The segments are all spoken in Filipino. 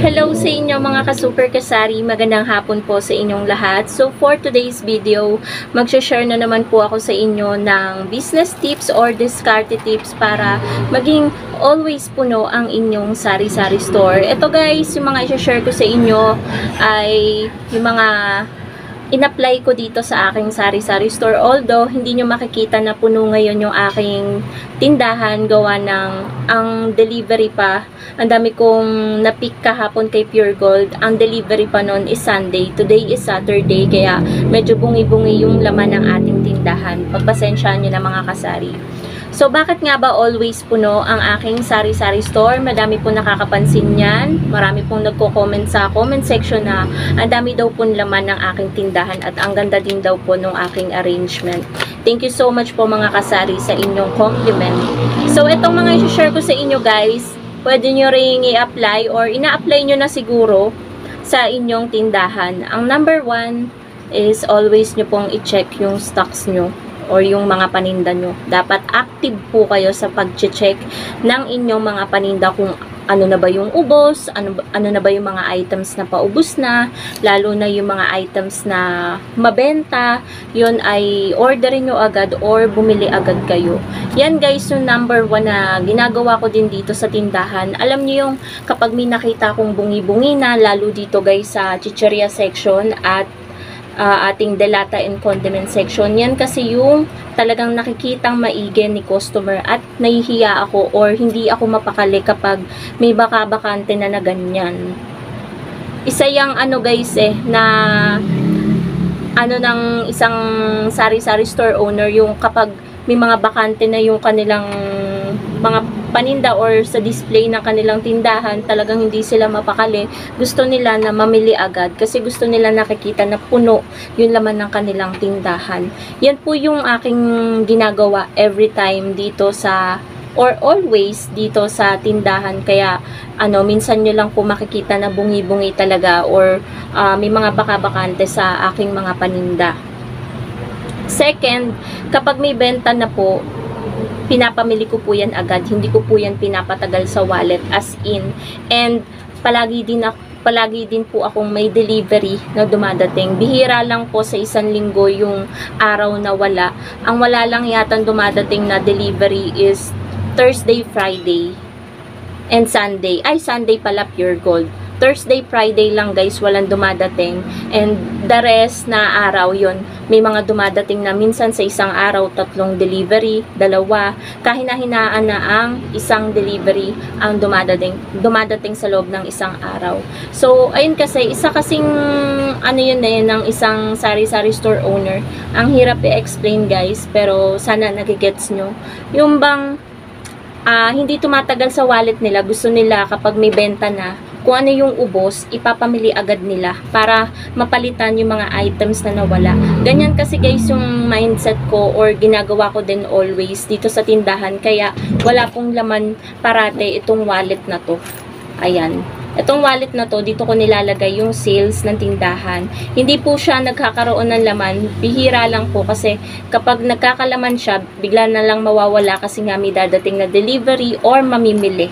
Hello sa inyo mga ka-super kasari, magandang hapon po sa inyong lahat. So for today's video, mag-share na naman po ako sa inyo ng business tips or discarte tips para maging always puno ang inyong sari-sari store. Ito guys, yung mga i-share ko sa inyo ay yung mga in-apply ko dito sa aking sari-sari store. Although, hindi nyo makikita na puno ngayon yung aking tindahan gawa ng ang delivery pa. Ang dami kong na-pick kahapon kay Pure Gold. Ang delivery pa noon is Sunday. Today is Saturday. Kaya medyo bungi-bungi yung laman ng ating tindahan. Pagpasensyaan nyo na mga kasari. So, bakit nga ba always puno ang aking sari-sari store? Madami po nakakapansin yan. Marami pong nagko-comment sa comment section na ang dami daw po laman ng aking tindahan at ang ganda din daw po ng aking arrangement. Thank you so much po mga kasari sa inyong compliment. So, itong mga i-share ko sa inyo guys, pwede nyo ring i-apply or ina-apply nyo na siguro sa inyong tindahan. Ang number 1 is always nyo pong i-check yung stocks nyo or yung mga paninda nyo. Dapat active po kayo sa pag-check ng inyong mga paninda kung ano na ba yung ubos, ano na ba yung mga items na paubos na, lalo na yung mga items na mabenta, yun ay orderin nyo agad or bumili agad kayo. Yan guys, yung number 1 na ginagawa ko din dito sa tindahan. Alam nyo yung kapag may nakita kong bungi-bungi na, lalo dito guys sa chicheria section at ating delata and condiment section. Yan kasi yung talagang nakikitang maigi ni customer at nahihiya ako or hindi ako mapakali kapag may baka-bakante na ganyan. Isa yung ano guys na ano ng isang sari-sari store owner yung kapag may mga bakante na yung kanilang mga paninda or sa display ng kanilang tindahan, talagang hindi sila mapakali. Gusto nila na mamili agad kasi gusto nila nakikita na puno yung laman ng kanilang tindahan. Yan po yung aking ginagawa every time dito sa or always dito sa tindahan. Kaya minsan nyo lang po makikita na bungi-bungi talaga or may mga baka-bakante sa aking mga paninda. Second, kapag may benta na po, pinapamili ko po yan agad. Hindi ko po yan pinapatagal sa wallet as in. And palagi din po akong may delivery na dumadating. Bihira lang po sa isang linggo yung araw na wala. Ang wala lang yata dumadating na delivery is Thursday, Friday, and Sunday. Ay, Sunday pala Pure Gold. Thursday, Friday lang guys, walang dumadating. And the rest na araw yon may mga dumadating na minsan sa isang araw, 3 delivery, 2, kahina-hinaan na ang isang delivery ang dumadating sa loob ng isang araw. So, ayun kasi, isa kasing yun ng isang sari-sari store owner. Ang hirap i-explain guys, pero sana nagigets nyo. Yung bang hindi tumatagal sa wallet nila, gusto nila kapag may benta na, kung ano yung ubos, ipapamili agad nila para mapalitan yung mga items na nawala. Ganyan kasi guys yung mindset ko or ginagawa ko din always dito sa tindahan. Kaya wala pong laman parate itong wallet na to. Ayan. Itong wallet na to, dito ko nilalagay yung sales ng tindahan. Hindi po siya nagkakaroon ng laman. Bihira lang po kasi kapag nagkakalaman siya, bigla na lang mawawala kasi nga may dadating na delivery or mamimili.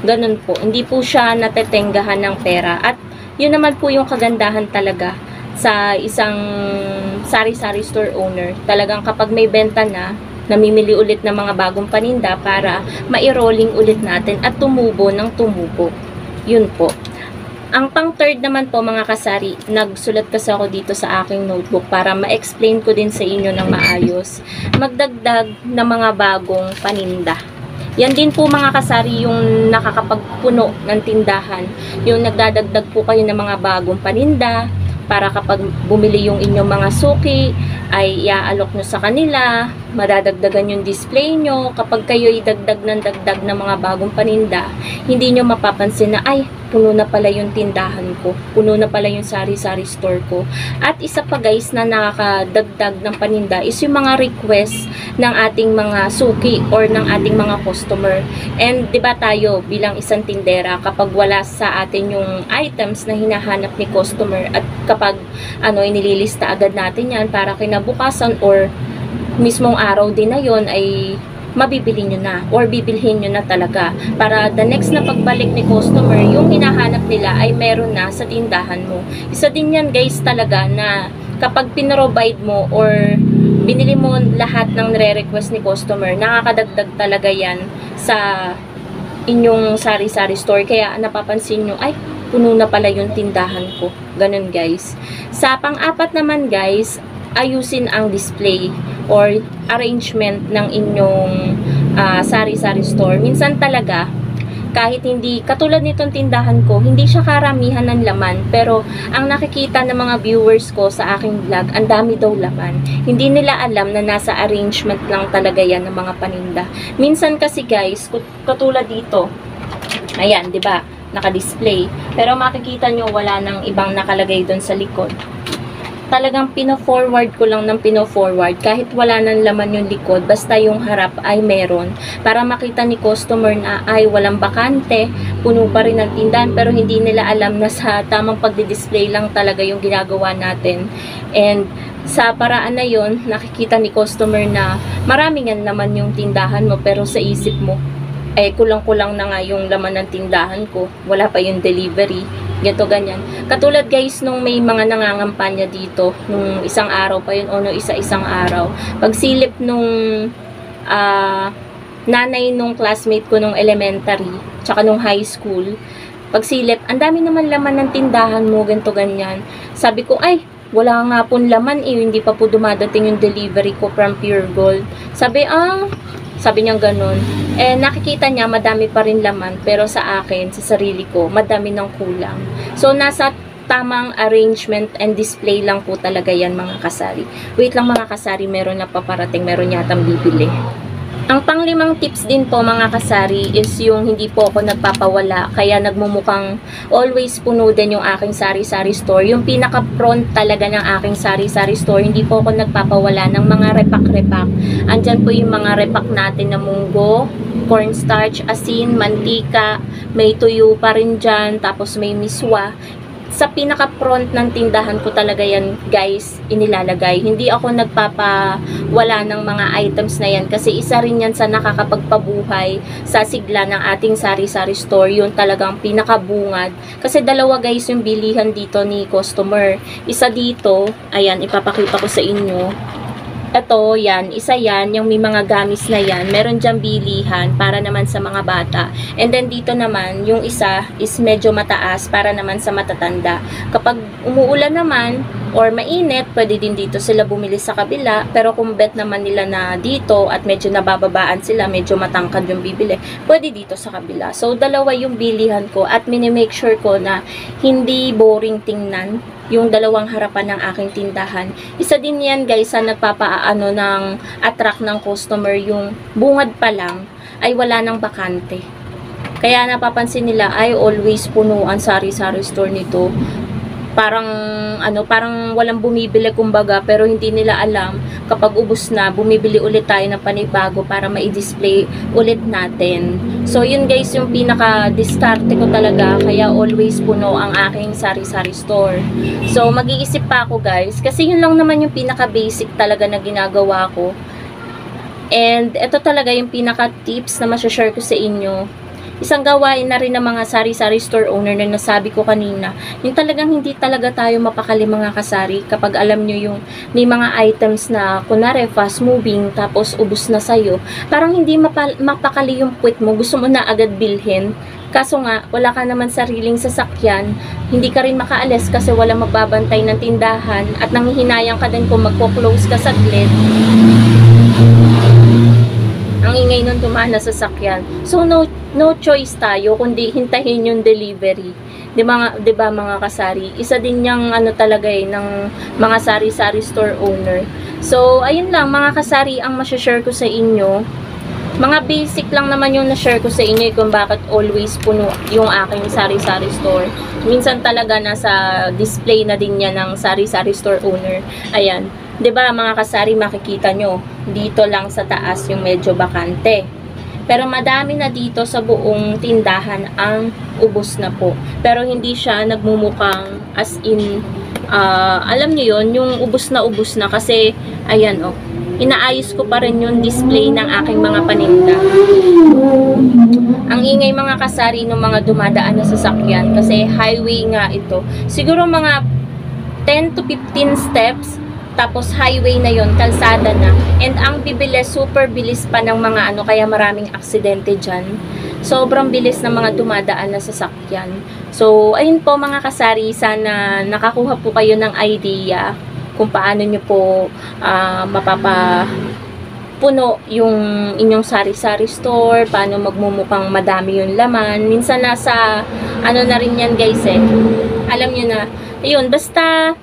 Ganun po. Hindi po siya natetenggahan ng pera. At yun naman po yung kagandahan talaga sa isang sari-sari store owner. Talagang kapag may benta na, namimili ulit ng mga bagong paninda para mai-rolling ulit natin at tumubo ng tumubo. Yun po. Ang pang-third naman po mga kasari, nagsulat kasi ako dito sa aking notebook para ma-explain ko din sa inyo ng maayos. Magdagdag ng mga bagong paninda. Yan din po mga kasari yung nakakapagpuno ng tindahan. Yung nagdadagdag po kayo ng mga bagong paninda para kapag bumili yung inyong mga suki ay iaalok nyo sa kanila, madadagdagan yung display nyo. Kapag kayo idagdag ng mga bagong paninda, hindi nyo mapapansin na ay, puno na pala yung tindahan ko, puno na pala yung sari-sari store ko. At isa pa guys na nakakadagdag ng paninda is yung mga request ng ating mga suki or ng ating mga customer. And 'di ba tayo bilang isang tindera, kapag wala sa atin yung items na hinahanap ni customer at kapag inililista agad natin yan para kinabukasan or mismong araw din na yon ay mabibili nyo na or bibilhin nyo na talaga para the next na pagbalik ni customer, yung hinahanap nila ay meron na sa tindahan mo. Isa din yan guys talaga na kapag pinrovide mo or binili mo lahat ng nire-request ni customer, nakakadagdag talaga yan sa inyong sari-sari store. Kaya napapansin nyo, ay, puno na pala yung tindahan ko. Ganun guys. Sa pang-apat naman guys, ayusin ang display or arrangement ng inyong sari-sari store. Minsan talaga, kahit hindi, katulad nitong tindahan ko, hindi siya karamihan ng laman. Pero, ang nakikita ng mga viewers ko sa aking vlog, ang dami daw laman. Hindi nila alam na nasa arrangement lang talaga yan ng mga paninda. Minsan kasi guys, katulad dito, ayan, di ba? Naka-display. Pero makikita nyo, wala nang ibang nakalagay doon sa likod. Talagang pino-forward ko lang ng pino-forward kahit wala nang laman yung likod, basta yung harap ay meron para makita ni customer na ay walang bakante, puno pa rin ang tindahan, pero hindi nila alam na sa tamang pagdi-display lang talaga yung ginagawa natin. And sa paraan na yon, nakikita ni customer na marami nga naman yung tindahan mo, pero sa isip mo eh kulang-kulang na nga yung laman ng tindahan ko, wala pa yung delivery, ganito ganyan. Katulad guys nung may mga nangangampanya dito nung isang araw pa yun o no isa-isang araw, pagsilip nung nanay nung classmate ko nung elementary tsaka nung high school, pagsilip, ang dami naman laman ng tindahan mo, ganito ganyan. Sabi ko, ay, wala nga pong laman eh, hindi pa po dumadating yung delivery ko from Pure Gold. Sabi niya ganun. Eh, nakikita niya madami pa rin laman, pero sa akin, sa sarili ko, madami ng kulang. So, nasa tamang arrangement and display lang po talaga yan mga kasari. Wait lang mga kasari, meron na paparating, meron yatang bibili. Ang panglimang tips din po mga kasari is yung hindi po ako nagpapawala, kaya nagmumukhang always puno din yung aking sari-sari store. Yung pinaka-front talaga ng aking sari-sari store, hindi po ako nagpapawala ng mga repak-repak. Andyan po yung mga repak natin na munggo, cornstarch, asin, mantika, may tuyo pa rin dyan, tapos may miswa. Sa pinaka-front ng tindahan ko talaga yan guys, inilalagay. Hindi ako nagpapawala ng mga items na yan kasi isa rin yan sa nakakapagpabuhay sa sigla ng ating sari-sari store. Yun talagang pinakabungad. Kasi dalawa guys yung bilihan dito ni customer. Isa dito, ayan, ipapakita ko sa inyo. Ito, yan, isa yan, yung may mga gamis na yan, meron dyang bilihan para naman sa mga bata. And then dito naman, yung isa is medyo mataas para naman sa matatanda. Kapag umuulan naman, or mainit, pwede din dito sila bumili sa kabila. Pero kung bet naman nila na dito at medyo nabababaan sila, medyo matangkad yung bibili, pwede dito sa kabila. So, dalawa yung bilihan ko at minimake sure ko na hindi boring tingnan yung dalawang harapan ng aking tindahan. Isa din yan guys sa nagpapaano ng attract ng customer, yung bungad pa lang ay wala ng bakante. Kaya napapansin nila ay always puno ang sari-sari store nito. Parang walang bumibili kumbaga, pero hindi nila alam kapag ubos na, bumibili ulit tayo ng panibago para ma-display ulit natin. So yun guys yung pinaka-diskarte ko talaga, kaya always puno ang aking sari-sari store. So mag-iisip pa ako guys, kasi yun lang naman yung pinaka-basic talaga na ginagawa ko. And ito talaga yung pinaka-tips na masashare ko sa inyo. Isang gawain na rin ng mga sari-sari store owner na nasabi ko kanina, yung talagang hindi talaga tayo mapakali mga kasari kapag alam nyo yung may mga items na kunwari fast moving tapos ubos na sa'yo. Parang hindi mapakali yung puwit mo, gusto mo na agad bilhin. Kaso nga, wala ka naman sariling sasakyan, hindi ka rin makaalis kasi wala magbabantay ng tindahan at nanghihinayang ka din kung magko-close ka saglit. Ang ingay nun tumana sa sasakyan. So, no choice tayo kundi hintahin yung delivery. Di ba mga kasari? Isa din yung talaga ng mga sari-sari store owner. So, ayun lang mga kasari ang masashare ko sa inyo. Mga basic lang naman yung na-share ko sa inyo kung bakit always puno yung aking sari-sari store. Minsan talaga nasa display na din yan ng sari-sari store owner. Ayan. 'Di ba mga kasari, makikita nyo dito lang sa taas yung medyo bakante. Pero madami na dito sa buong tindahan ang ubos na po. Pero hindi siya nagmumukhang as in alam niyo yon, yung ubos na kasi ayan inaayos ko pa rin yung display ng aking mga paninda. Ang ingay mga kasari ng mga dumadaan na sasakyan kasi highway nga ito. Siguro mga 10 to 15 steps, tapos highway na yon, kalsada na. And ang bibilis, super bilis pa ng mga ano, kaya maraming aksidente dyan. Sobrang bilis ng mga dumadaan na sasakyan. So, ayun po mga kasari, sana nakakuha po kayo ng idea kung paano nyo po mapapapuno yung inyong sari-sari store, paano magmumukhang madami yung laman. Minsan nasa, ano na rin yan guys alam nyo na, ayun, basta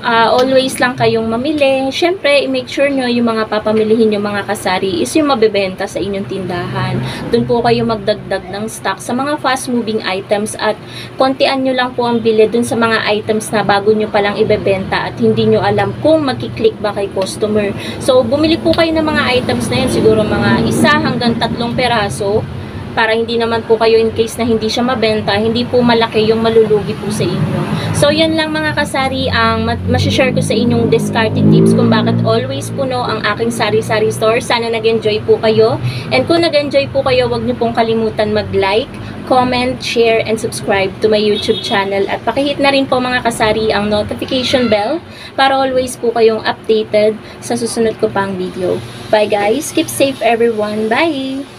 always lang kayong mamili. Syempre, i-make sure nyo yung mga papamilihin yung mga kasari is yung mabebenta sa inyong tindahan. Doon po kayo magdagdag ng stock sa mga fast-moving items at kontian nyo lang po ang bili dun sa mga items na bago nyo palang ibebenta at hindi nyo alam kung magkiklik ba kay customer. So, bumili po kayo ng mga items na yun, siguro mga 1 hanggang 3 peraso para hindi naman po kayo in case na hindi siya mabenta, hindi po malaki yung malulugi po sa inyo. So, yan lang mga kasari ang masishare ko sa inyong discarded tips kung bakit always puno ang aking sari-sari store. Sana nag-enjoy po kayo. And kung nag-enjoy po kayo, wag niyo pong kalimutan mag-like, comment, share, and subscribe to my YouTube channel. At pakihit na rin po mga kasari ang notification bell para always po kayong updated sa susunod ko pang video. Bye guys! Keep safe everyone! Bye!